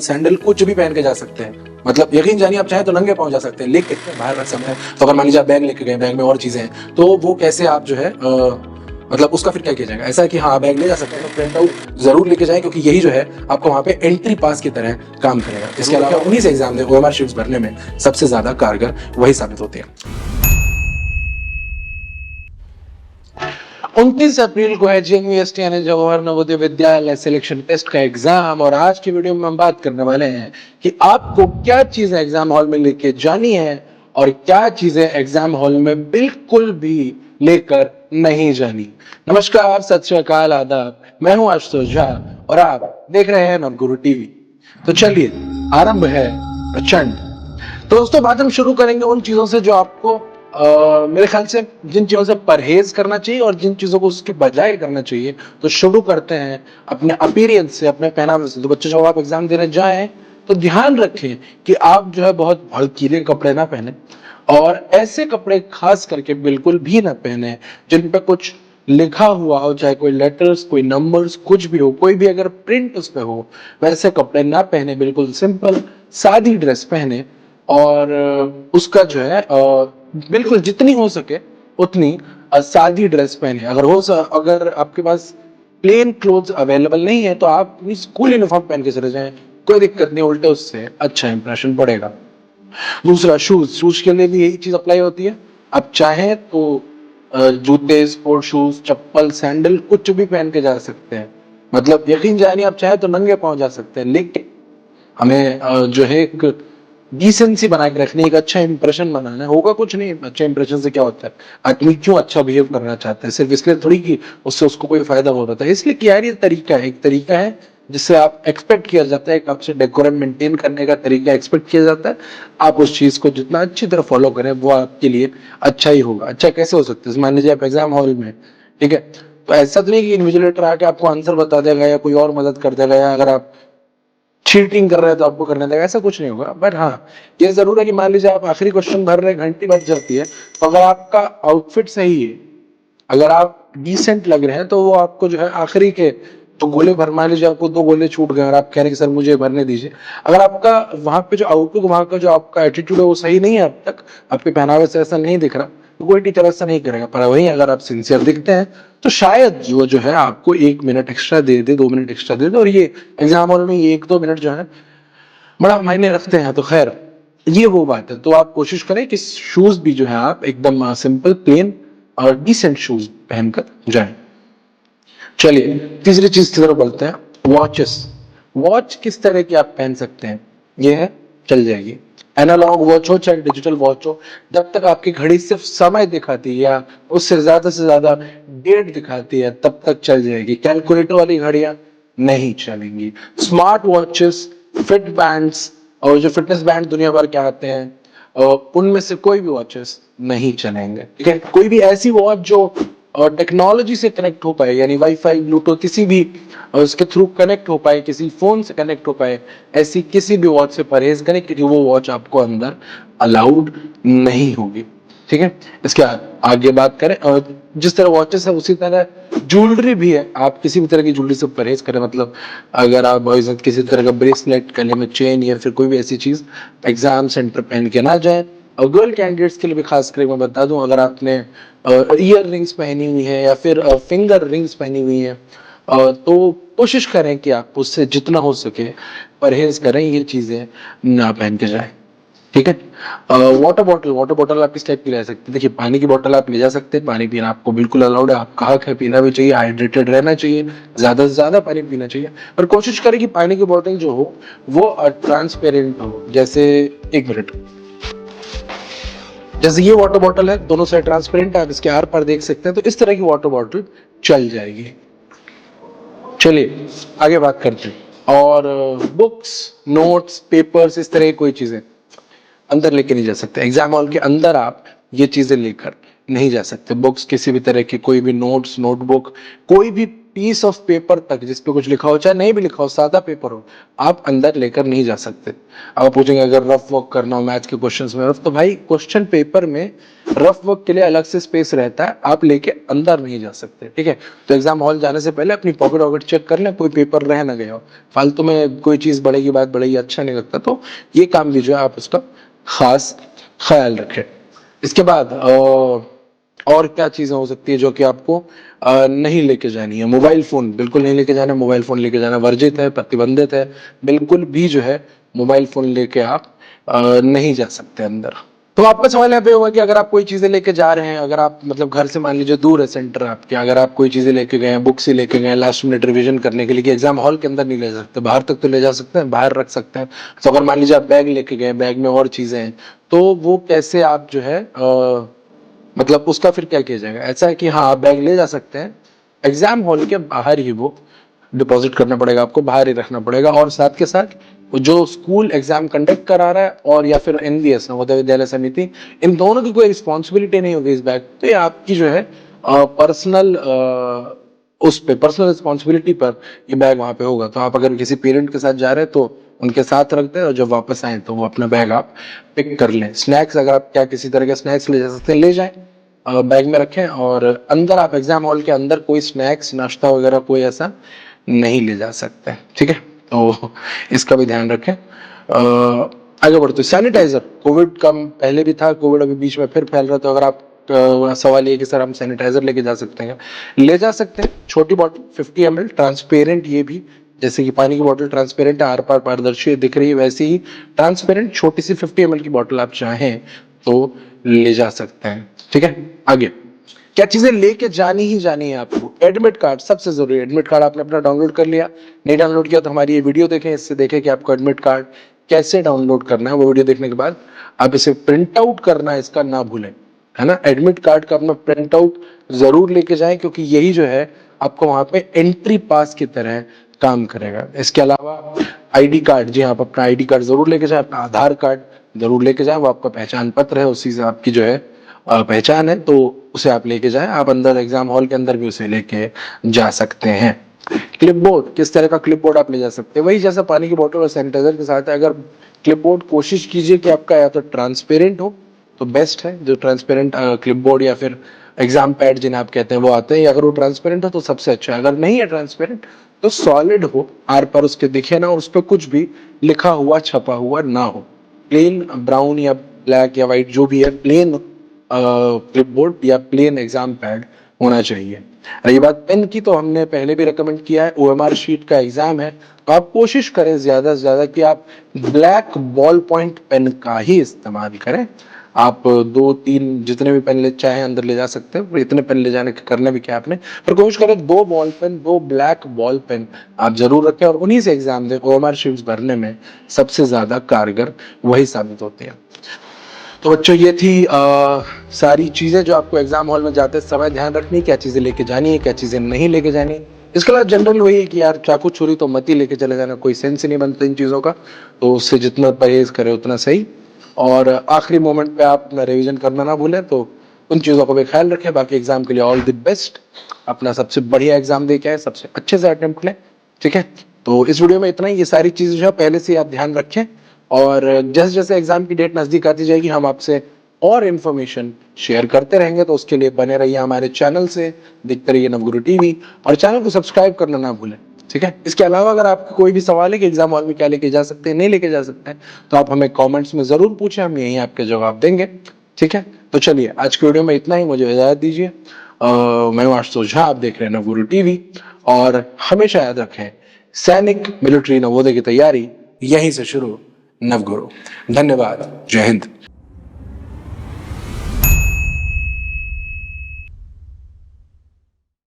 Sandal कुछ भी पहन के जा सकते हैं। मतलब यकीन जानिए, आप चाहे तो नंगे पाँव जा सकते हैं, लेकिन बाहर रख सकते हैं। तो अगर मान लीजिए आप बैग लेके गए, बैग में और चीजें हैं, तो वो कैसे आप जो है मतलब उसका फिर क्या किया जाएगा? ऐसा है कि हाँ बैग ले जा सकते हैं, तो प्रिंट आउट जरूर लेके जाएं, क्योंकि यही जो है आपको वहाँ पे एंट्री पास की तरह काम करेगा। इसके अलावा उन्हीं से एग्जाम दे, OMR शीट्स भरने में सबसे ज्यादा कारगर वही साबित होती है। 29 अप्रैल को है JNVST यानी जवाहर नवोदय विद्यालय सिलेक्शन टेस्ट का एग्जाम, और आज की वीडियो में हम बात करने वाले हैं कि आपको क्या चीजें एग्जाम हॉल में लेके जानी है और क्या चीजें एग्जाम हॉल में बिल्कुल भी लेकर नहीं जानी। नमस्कार, सत श्री अकाल, आदाब। मैं हूं आशुतोष झा और आप देख रहे हैं नवगुरु टीवी। तो चलिए आरंभ है प्रचंड। तो दोस्तों, बात हम शुरू करेंगे उन चीजों से जो आपको मेरे ख्याल से जिन चीजों से परहेज करना चाहिए और जिन चीजों को उसके बजाय करना चाहिए। तो शुरू करते हैं अपने अपीयरेंस से, अपने पहनावे से। तो बच्चों, जब आप एग्जाम देने जाएं तो ध्यान रखें कि आप जो है बहुत भड़कीले कपड़े ना पहने, और ऐसे कपड़े खास करके बिल्कुल भी ना पहने जिन पे कुछ लिखा हुआ हो, चाहे कोई लेटर्स, कोई नंबर्स, कुछ भी हो, कोई भी अगर प्रिंट उस पे हो, वैसे कपड़े ना पहने। बिल्कुल सिंपल सादी ड्रेस पहने, और उसका जो है बिल्कुल जितनी हो सके उतनी सादी ड्रेस पहने। अगर आपके पास प्लेन क्लोथ्स अवेलेबल नहीं है तो आप अपनी स्कूल यूनिफॉर्म पहन के चले जाएं, कोई दिक्कत नहीं, उल्टे उससे अच्छा इंप्रेशन पड़ेगा। दूसरा, शूज के लिए भी यही चीज अप्लाई होती है। आप चाहें तो जूते, स्पोर्ट शूज, चप्पल, सैंडल कुछ भी पहन के जा सकते हैं। मतलब यकीन जानिए, आप चाहे तो नंगे पाँव जा सकते हैं, लेकिन हमें जो है एक डिसेंसी बना के रखनी है, एक अच्छा इंप्रेशन बनाना है। होगा कुछ नहीं, अच्छे इंप्रेशन से क्या होता है? आदमी क्यों अच्छा बिहेव करना चाहता है? सिर्फ इसलिए थोड़ी कि उससे उसको कोई फायदा हो रहा है। इसलिए कि यार ये तरीका है, एक तरीका है जिससे आप एक्सपेक्ट किया जाता है, एक आपसे डेकोरम मेंटेन करने का तरीका एक्सपेक्ट किया जाता है। आप उस चीज को जितना अच्छी तरह फॉलो करें वो आपके लिए अच्छा ही होगा। अच्छा कैसे हो सकता है? मान लीजिए आप एग्जाम हॉल में, ठीक है, तो ऐसा तो नहीं कि इन्विजिलेटर आके आपको आंसर बता देगा या कोई और मदद कर देगा, या अगर आप चीटिंग कर रहे हैं तो आपको करने देगा, ऐसा कुछ नहीं होगा। बट हाँ, ये जरूर है कि मान लीजिए आप आखिरी क्वेश्चन भर रहे हैं, घंटी बज जाती है, तो अगर आपका आउटफिट सही है, अगर आप डिसेंट लग रहे हैं, तो वो आपको जो है आखिरी के तो गोले भर, मान लीजिए आपको 2 गोले छूट गए और आप कह रहे हैं कि सर मुझे भरने दीजिए, अगर आपका वहां पे जो आउटलुक, वहां का जो आपका एटीट्यूड है वो सही नहीं है, अब तक आपके पहनावे से ऐसा नहीं दिख रहा, तो कोई टीचर ऐसा नहीं करेगा। पर वहीं अगर आप सिंसियर दिखते हैं तो शायद वो जो है आपको 1 मिनट एक्स्ट्रा दे दे, 2 मिनट एक्स्ट्रा दे दे। और ये एग्जाम हॉल में 1-2 मिनट जो है बड़ा मायने रखते हैं। तो खैर, ये वो बात है। तो आप कोशिश करें कि शूज भी जो है आप एकदम सिंपल, प्लेन और डिसेंट शूज पहनकर जाएं। चलिए तीसरी चीज की तरफ बढ़ते हैं, वॉचेस। वॉच किस तरह की आप पहन सकते हैं, ये है, चल जाएगी। एनालॉग वॉच हो चाहे डिजिटल वॉच हो, जब तक आपकी घड़ी सिर्फ समय दिखाती है या उससे ज्यादा डेट दिखाती है, तब तक चल जाएगी। कैलकुलेटर वाली घड़ियां नहीं चलेंगी। स्मार्ट वॉचेस, फिट बैंड्स, और जो फिटनेस बैंड दुनिया भर के आते हैं, उनमें से कोई भी वॉचेस नहीं चलेंगे। ठीक है, कोई भी ऐसी वॉच जो और टेक्नोलॉजी से कनेक्ट हो पाए, यानी वाईफाई, ब्लूटूथ, किसी भी उसके थ्रू कनेक्ट हो पाए, किसी फोन से कनेक्ट हो पाए, ऐसी किसी भी वॉच से परहेज करें, क्योंकि वो वॉच आपको अंदर अलाउड नहीं होगी। ठीक है, इसके आगे बात करें, और जिस तरह वॉचेस है उसी तरह ज्वेलरी भी है। आप किसी भी तरह की ज्वेलरी से परहेज करें। मतलब अगर आप किसी तरह का ब्रेसलेट, गले में चेन या फिर कोई भी ऐसी चीज एग्जाम सेंटर पहन के ना जाए। और गर्ल कैंडिडेट्स के लिए भी खास करके मैं बता दूं, अगर आपने ईयर रिंग्स पहनी हुई है या फिर फिंगर रिंग्स पहनी हुई है, तो कोशिश करें कि आप उससे जितना हो सके परहेज करें, ये चीजें ना पहन के जाएं। ठीक है, वाटर बॉटल आप किस टाइप की ले सकते हैं? देखिए, पानी की बोतल आप ले जा सकते हैं, पानी पीना आपको बिल्कुल अलाउड है, आपका हक है, पीना भी चाहिए, हाइड्रेटेड रहना चाहिए, ज्यादा से ज्यादा पानी पीना चाहिए। पर कोशिश करें कि पानी की बोतल जो हो वो ट्रांसपेरेंट हो। जैसे, एक मिनट, जैसे ये वाटर बॉटल है, दोनों साइड ट्रांसपेरेंट, आप इसके आर पार देख सकते हैं, तो इस तरह की वाटर बॉटल चल जाएगी। चलिए आगे बात करते हैं। और बुक्स, नोट्स, पेपर्स, इस तरह की कोई चीजें अंदर लेके नहीं जा सकते। एग्जाम हॉल के अंदर आप ये चीजें लेकर नहीं जा सकते। बुक्स, किसी भी तरह के कोई भी नोट्स, नोटबुक, कोई भी पीस ऑफ पेपर तक जिसपे कुछ लिखा हो, चाहे नहीं भी लिखा हो, सादा पेपर हो, आप अंदर लेकर नहीं जा सकते। अब आप पूछेंगे अगर रफ वर्क करना हो मैथ्स के क्वेश्चंस में रफ, तो भाई क्वेश्चन पेपर में रफ वर्क के लिए अलग से स्पेस रहता है, आप लेके अंदर नहीं जा सकते, ठीक है। तो एग्जाम हॉल जाने से पहले अपनी पॉकेट वॉकेट चेक कर लें, कोई पेपर रह ना गया हो, फालतू में कोई चीज बढ़ेगी बात बढ़ेगी, अच्छा नहीं लगता। तो ये काम भी जो है आप उसका खास ख्याल रखें। इसके बाद और क्या चीजें हो सकती है जो कि आपको नहीं लेके जानी है? मोबाइल फोन बिल्कुल नहीं लेके जाना, मोबाइल फोन लेके जाना वर्जित है, प्रतिबंधित है, बिल्कुल भी जो है मोबाइल फोन लेके आप नहीं जा सकते अंदर। तो आपका सवाल यहाँ पे होगा कि अगर आप कोई चीजें लेके जा रहे हैं, अगर आप मतलब घर से मान लीजिए दूर है सेंटर आपके, अगर आप कोई चीजें लेके गए हैं, बुक्स ही लेके गए लास्ट मिनट रिवीजन करने के लिए, कि एग्जाम हॉल के अंदर नहीं ले सकते, बाहर तक तो ले जा सकते हैं, बाहर रख सकते हैं। तो अगर मान लीजिए आप बैग लेके गए, बैग में और चीजें हैं, तो वो कैसे आप जो है मतलब उसका फिर क्या किया जाएगा? ऐसा है कि हाँ आप बैग ले जा सकते हैं, एग्जाम हॉल के बाहर ही वो डिपॉजिट करना पड़ेगा आपको, बाहर ही रखना पड़ेगा। और साथ के साथ जो स्कूल एग्जाम कंडक्ट करा रहा है और या फिर एनवीएस नवोदय विद्यालय समिति, इन दोनों की कोई रिस्पॉन्सिबिलिटी नहीं होगी इस बैग, तो ये आपकी जो है पर्सनल उस पे पर्सनल रिस्पॉन्सिबिलिटी पर ये बैग वहां पे होगा। तो आप अगर किसी पेरेंट के साथ जा रहे हैं तो उनके साथ रख दें, और जब वापस आए तो वो अपना बैग आप पिक कर लें। स्नैक्स अगर आप क्या किसी तरह के स्नैक्स ले जा सकते हैं ले जाएं, बैग में रखें, और अंदर आप एग्जाम हॉल के अंदर कोई स्नैक्स नाश्ता वगैरह कोई ऐसा नहीं ले जा सकते, ठीक है। तो इसका भी ध्यान रखें। आगे बढ़ते सैनिटाइजर, कोविड कम पहले भी था, कोविड अभी बीच में फिर फैल रहा था। तो अगर आप सवाल ये कि सर हम सैनिटाइजर लेके जा सकते हैं, ले जा सकते हैं। छोटी बॉटल 50 ml ट्रांसपेरेंट, ये भी जैसे कि पानी की बोतल ट्रांसपेरेंट है, आर पार पारदर्शी दिख रही है, वैसे ही ट्रांसपेरेंट छोटी सी 50 ml की बोतल आप चाहें तो ले जा सकते हैं, ठीक है। आगे क्या चीजें लेके जानी ही जानी है आपको? एडमिट कार्ड सबसे जरूरी। एडमिट कार्ड आपने अपना डाउनलोड कर लिया, नहीं डाउनलोड किया तो हमारी ये वीडियो देखें, इससे देखें कि आपको एडमिट कार्ड कैसे डाउनलोड करना है। वो वीडियो देखने के बाद आप इसे प्रिंट आउट करना है, इसका ना भूलें, है ना। एडमिट कार्ड का अपना प्रिंट आउट जरूर लेके जाएं, क्योंकि यही जो है आपको वहां पे एंट्री पास की तरह काम करेगा। इसके अलावा आईडी कार्ड, जी हाँ, आप अपना आईडी कार्ड जरूर लेके जाएं, अपना आधार कार्ड जरूर लेके जाएं, वो आपका पहचान पत्र है, उसी से आपकी जो है पहचान है, तो उसे आप लेके जाएं। आप अंदर एग्जाम हॉल के अंदर भी उसे लेके जा सकते हैं। क्लिपबोर्ड, किस तरह का क्लिपबोर्ड आप ले जा सकते हैं? वही जैसा पानी की बोतल और सैनिटाइजर के साथ है। अगर क्लिपबोर्ड कोशिश कीजिए कि आपका या तो ट्रांसपेरेंट हो तो बेस्ट है, जो ट्रांसपेरेंट क्लिपबोर्ड या फिर एग्जाम पैड जिन्हें आप कहते हैं वो आते हैं, अगर वो ट्रांसपेरेंट हो तो सबसे अच्छा है। अगर नहीं है ट्रांसपेरेंट तो सॉलिड हो, आर पर उसके दिखे ना और उस पर कुछ भी लिखा हुआ छपा हुआ ना हो। प्लेन ब्राउन या ब्लैक या व्हाइट जो भी है, प्लेन क्लिपबोर्ड या प्लेन एग्जाम पैड होना चाहिए। रही बात पेन की, तो हमने पहले भी रेकमेंड किया है, ओएमआर शीट का एग्जाम है तो आप कोशिश करें ज्यादा से ज्यादा कि आप ब्लैक बॉल पॉइंट पेन का ही इस्तेमाल करें। आप 2-3 जितने भी पेन ले चाहे अंदर ले जा सकते हैं, इतने पेन ले जाने के करने भी क्या आपने, पर कोशिश करें 2 ball pen, 2 black ball pen आप जरूर रखें और उन्हीं से एग्जाम दें। ओएमआर शीट्स भरने में सबसे ज्यादा कारगर वही साबित होती है। तो बच्चों ये थी सारी चीजें जो आपको एग्जाम हॉल में जाते समय ध्यान रखनी, क्या चीजें लेके जानी है, क्या चीजें नहीं लेके जानी। इसके अलावा जनरल वही है कि यार चाकू छुरी तो मत ही लेके चले जाना, कोई सेंस ही नहीं बनता इन चीजों का, तो उससे जितना परहेज करे उतना सही। और आखिरी मोमेंट पे आप अपना रिवीजन करना ना भूलें, तो उन चीजों का भी ख्याल रखें। बाकी एग्जाम के लिए ऑल द बेस्ट, अपना सबसे बढ़िया एग्जाम दे के आए, सबसे अच्छे से अटेम्प्ट लें, ठीक है। तो इस वीडियो में इतना ही, ये सारी चीजें जो है पहले से आप ध्यान रखें, और जैसे जैसे एग्जाम की डेट नजदीक आती जाएगी हम आपसे और इन्फॉर्मेशन शेयर करते रहेंगे। तो उसके लिए बने रहिए हमारे चैनल से, देखते रहिए नवगुरु टीवी, और चैनल को सब्सक्राइब करना ना भूलें, ठीक है। इसके अलावा अगर आपको कोई भी सवाल है कि एग्जाम हॉल में क्या लेके जा सकते हैं, नहीं लेके जा सकते हैं, तो आप हमें कमेंट्स में जरूर पूछें, हम यहीं आपके जवाब देंगे, ठीक है। तो चलिए आज की वीडियो में इतना ही, मुझे इजाजत दीजिए। मैं हूं आशुतोष झा, आप देख रहे हैं नवगुरु टीवी, और हमेशा याद रखें सैनिक मिलिट्री नवोदय की तैयारी यहीं से शुरू, नवगुरु। धन्यवाद, जय हिंद।